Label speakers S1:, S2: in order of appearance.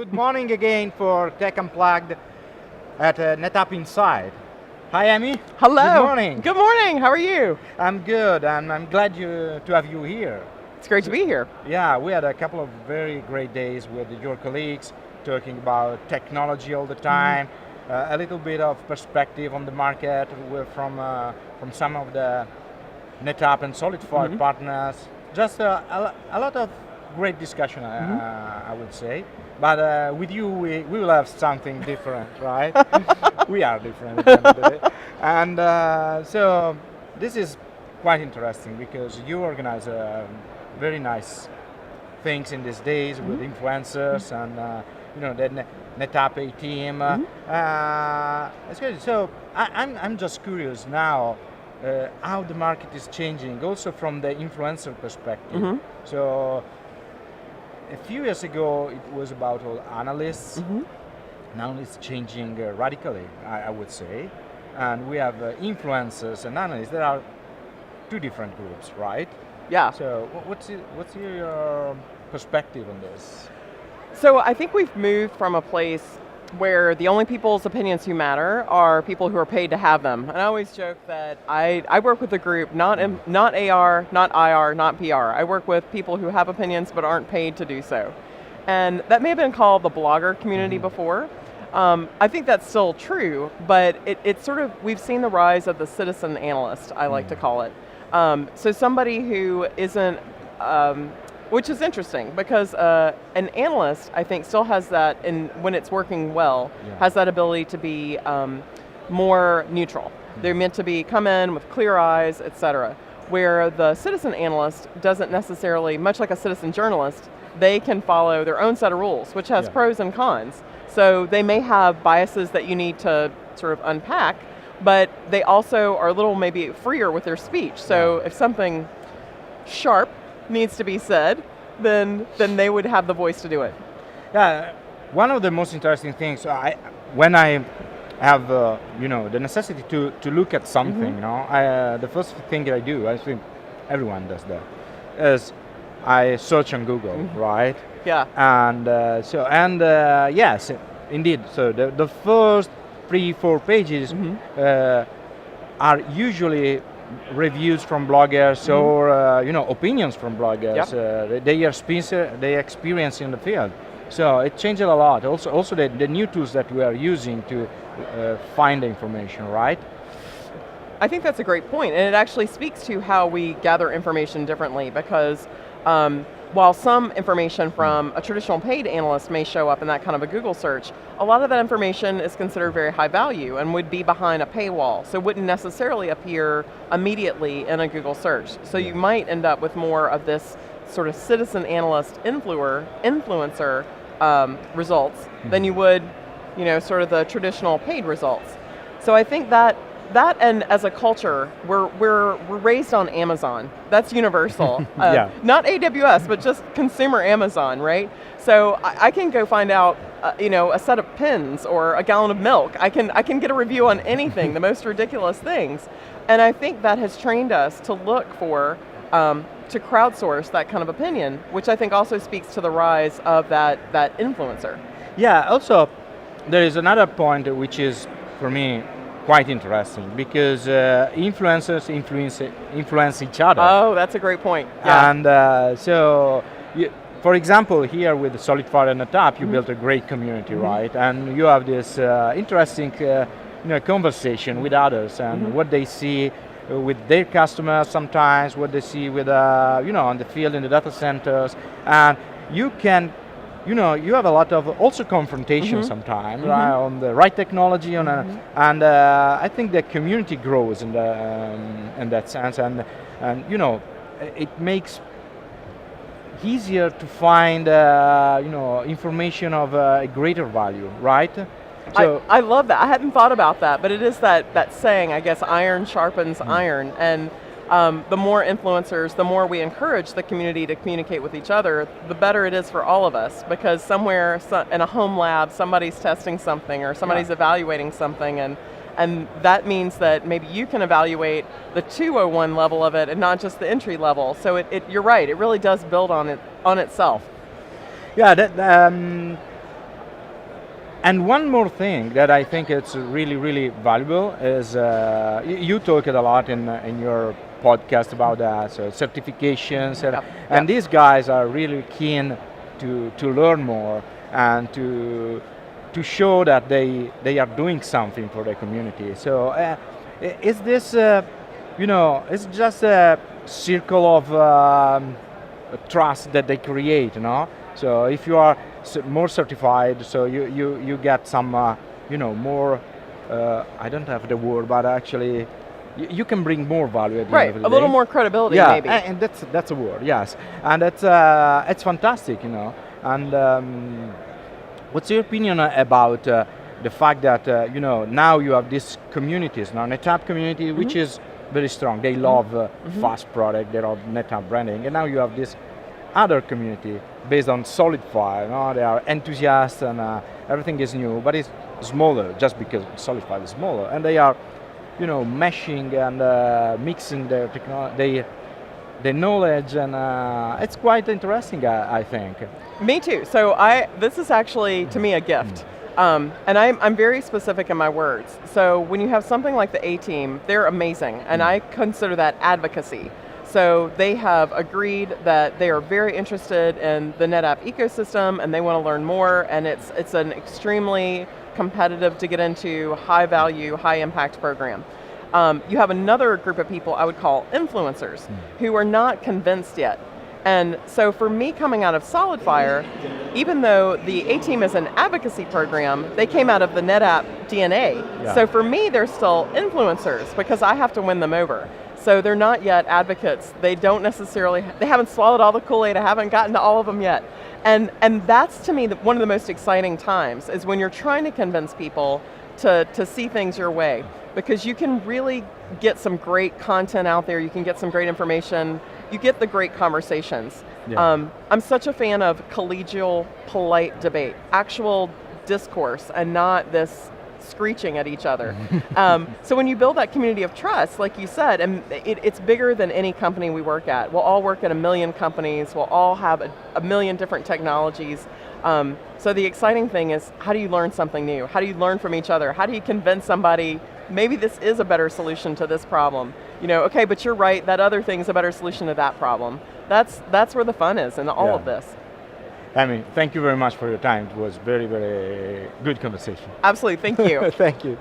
S1: Good morning again for Tech Unplugged at NetApp Inside. Hi, Amy.
S2: Hello.
S1: Good morning.
S2: Good morning. How are you?
S1: I'm good, and I'm glad to have you here.
S2: It's great to be here.
S1: Yeah, we had a couple of very great days with your colleagues talking about technology all the time, a little bit of perspective on the market from some of the NetApp and SolidFire partners. Just a lot of great discussion, I would say. But with you, we will have something different, right? We are different at the end of the day. And so this is quite interesting because you organize very nice things in these days with influencers and the NetApp A team. It's good. So I'm just curious now how the market is changing, also from the influencer perspective. So a few years ago, it was about all analysts. Now it's changing radically, I would say. And we have influencers and analysts. There are two different groups, right?
S2: Yeah.
S1: So what's your perspective on this?
S2: So I think we've moved from a place where the only people's opinions who matter are people who are paid to have them. And I always joke that I work with a group, not AR, not IR, not PR. I work with people who have opinions but aren't paid to do so. And that may have been called the blogger community before. I think that's still true, but it's sort of, we've seen the rise of the citizen analyst, I like to call it. So somebody who isn't, which is interesting because an analyst, I think, still has that, when it's working well, has that ability to be more neutral. They're meant to come in with clear eyes, et cetera. Where the citizen analyst doesn't necessarily, much like a citizen journalist, they can follow their own set of rules, which has pros and cons. So they may have biases that you need to sort of unpack, but they also are a little maybe freer with their speech. So if something sharp needs to be said, then they would have the voice to do it.
S1: Yeah, one of the most interesting things, when I have the necessity to look at something, the first thing that I do, I think everyone does that, is I search on Google, right?
S2: Yeah.
S1: And yes, indeed. So the first 3-4 pages are usually reviews from bloggers or opinions from bloggers. They experience in the field. So it changed a lot. Also the new tools that we are using to find the information, right?
S2: I think that's a great point, and it actually speaks to how we gather information differently because while some information from a traditional paid analyst may show up in that kind of a Google search, a lot of that information is considered very high value and would be behind a paywall, so wouldn't necessarily appear immediately in a Google search. So you might end up with more of this sort of citizen analyst influencer results than you would, sort of the traditional paid results. So I think that and as a culture, we're raised on Amazon. That's universal. Not AWS, but just consumer Amazon, right? So I can go find out, a set of pins or a gallon of milk. I can get a review on anything, the most ridiculous things. And I think that has trained us to look for, to crowdsource that kind of opinion, which I think also speaks to the rise of that influencer.
S1: Yeah, also, there is another point which is, for me, quite interesting because influencers influence each other.
S2: Oh, that's a great point. Yeah.
S1: And for example, here with SolidFire and NetApp, you built a great community, right? And you have this interesting conversation with others and what they see with their customers sometimes, what they see with on the field in the data centers, and you can. You have a lot of also confrontation sometimes right, on the right technology, and I think the community grows in that sense, and it makes easier to find information of a greater value, right?
S2: So I love that. I hadn't thought about that, but it is that saying, I guess, iron sharpens iron, and the more influencers, the more we encourage the community to communicate with each other, the better it is for all of us, because somewhere in a home lab, somebody's testing something or somebody's evaluating something, and that means that maybe you can evaluate the 201 level of it and not just the entry level. So you're right, it really does build on itself.
S1: Yeah, And one more thing that I think it's really, really valuable is you talk it a lot in your podcast about that, so certifications, and these guys are really keen to learn more and to show that they are doing something for the community. So is this, it's just a circle of trust that they create, no? So if you are more certified, so you get some, more, I don't have the word, but actually, you can bring more value at the end of the day.
S2: A little more credibility, maybe.
S1: And that's a word, yes. And it's fantastic, And what's your opinion about the fact that, now you have these communities, now NetApp community, which is very strong. They love fast product, they love NetApp branding, and now you have this other community based on SolidFire. They are enthusiasts and everything is new, but it's smaller just because SolidFire is smaller, and they are, meshing and mixing their technology, the knowledge, and it's quite interesting, I think.
S2: Me too. So this is actually, to me, a gift. And I'm very specific in my words. So when you have something like the A-Team, they're amazing, and I consider that advocacy. So they have agreed that they are very interested in the NetApp ecosystem and they want to learn more, and it's an extremely competitive to get into, high value, high impact program. You have another group of people I would call influencers who are not convinced yet. And so for me, coming out of SolidFire, even though the A-Team is an advocacy program, they came out of the NetApp DNA. Yeah. So for me, they're still influencers because I have to win them over. So they're not yet advocates. They don't necessarily, they haven't swallowed all the Kool-Aid, I haven't gotten to all of them yet. And that's, to me, one of the most exciting times, is when you're trying to convince people to see things your way. Because you can really get some great content out there, you can get some great information, you get the great conversations. Yeah. I'm such a fan of collegial, polite debate, actual discourse, and not this screeching at each other. So when you build that community of trust, like you said, and it's bigger than any company we work at. We'll all work at a million companies, we'll all have a million different technologies. So the exciting thing is, how do you learn something new? How do you learn from each other? How do you convince somebody, maybe this is a better solution to this problem? Okay, but you're right, that other thing's a better solution to that problem. That's where the fun is in all of this.
S1: Amy, thank you very much for your time. It was very, very good conversation.
S2: Absolutely, thank you.
S1: Thank you.